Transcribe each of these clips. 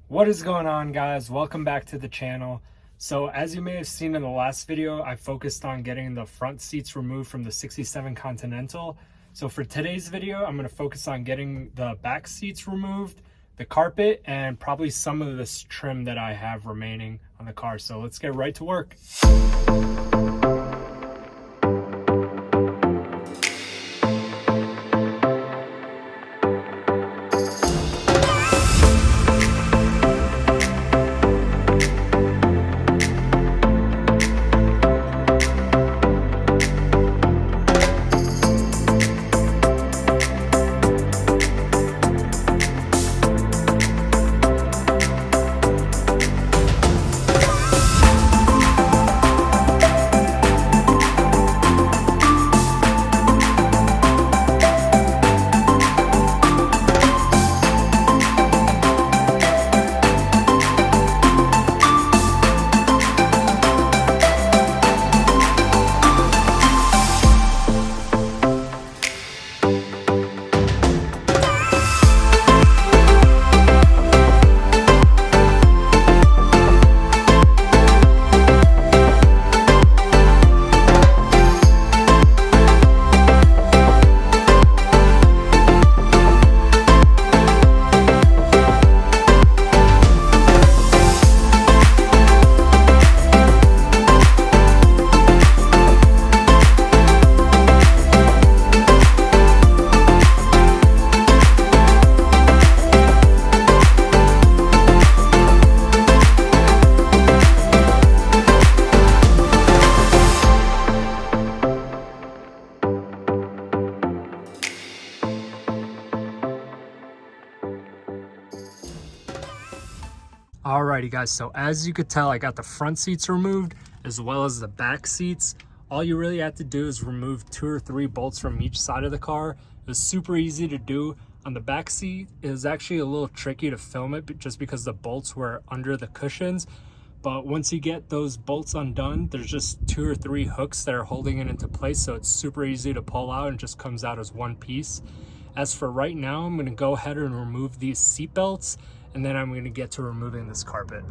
What is going on, guys? Welcome back to the channel. So as you may have seen in the last video, I focused on getting the front seats removed from the 67 Continental. So for today's video, I'm going to focus on getting the back seats removed, the carpet, and probably some of this trim that I have remaining on the car. So let's get right to work. Alrighty guys, so as you could tell, I got the front seats removed as well as the back seats. All you really have to do is remove 2 or 3 bolts from each side of the car. It was super easy to do. On the back seat, it was actually a little tricky to film it just because the bolts were under the cushions. But once you get those bolts undone, there's just 2 or 3 hooks that are holding it into place, so it's super easy to pull out and just comes out as one piece. As for right now, I'm going to go ahead and remove these seat belts, and then I'm going to get to removing this carpet.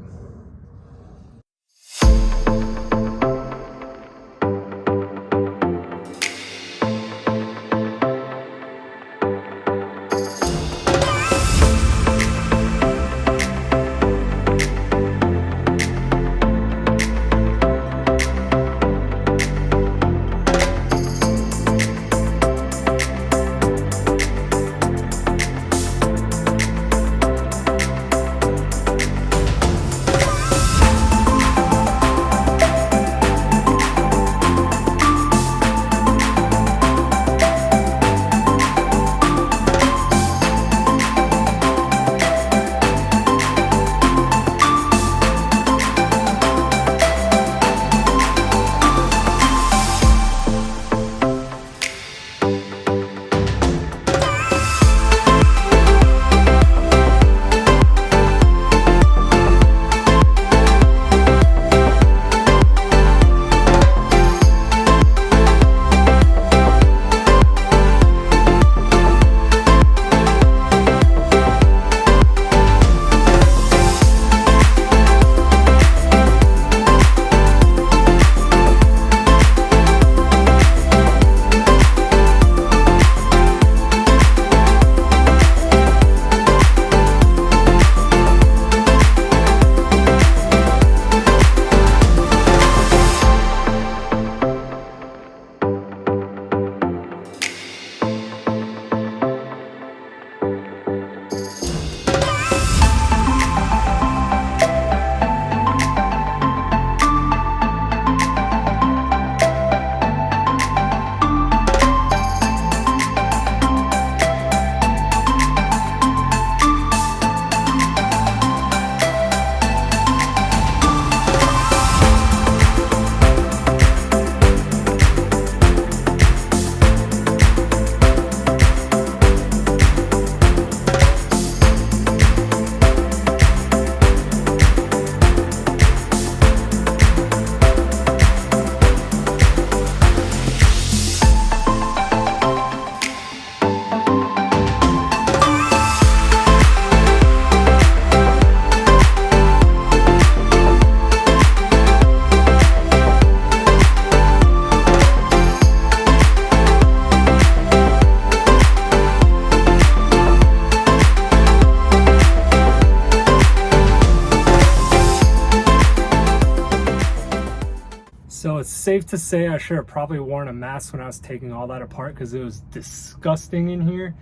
safe to say I should have probably worn a mask when I was taking all that apart because it was disgusting in here.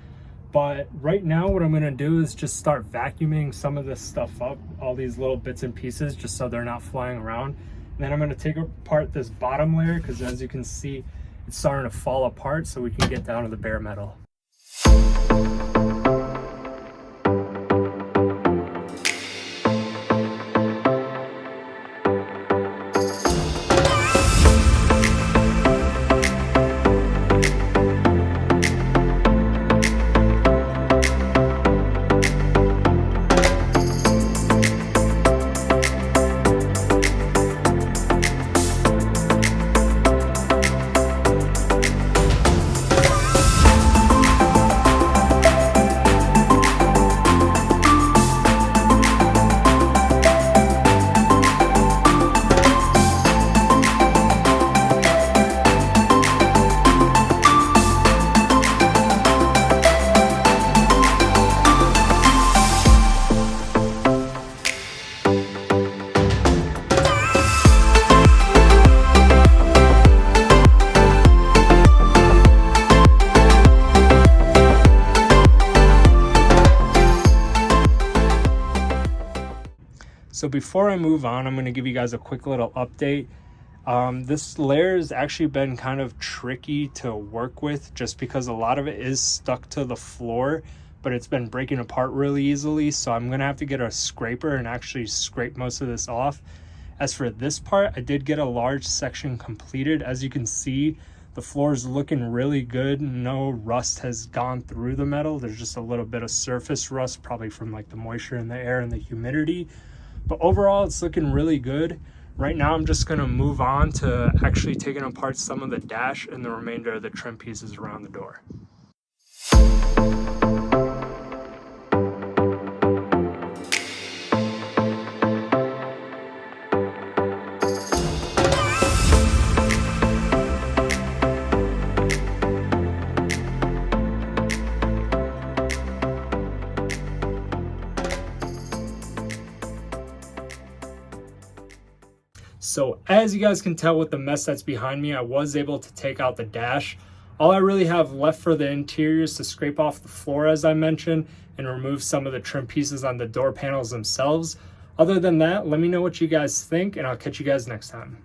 But right now what I'm going to do is just start vacuuming some of this stuff up, all these little bits and pieces, just so they're not flying around. And then I'm going to take apart this bottom layer because as you can see, it's starting to fall apart, so we can get down to the bare metal. So before I move on, I'm going to give you guys a quick little update. This layer has actually been kind of tricky to work with just because a lot of it is stuck to the floor, but it's been breaking apart really easily. So I'm going to have to get a scraper and actually scrape most of this off. As for this part, I did get a large section completed. As you can see, the floor is looking really good. No rust has gone through the metal. There's just a little bit of surface rust, probably from like the moisture in the air and the humidity. But overall, it's looking really good. Right now, I'm just gonna move on to actually taking apart some of the dash and the remainder of the trim pieces around the door. So as you guys can tell with the mess that's behind me, I was able to take out the dash. All I really have left for the interior is to scrape off the floor, as I mentioned, and remove some of the trim pieces on the door panels themselves. Other than that, let me know what you guys think, and I'll catch you guys next time.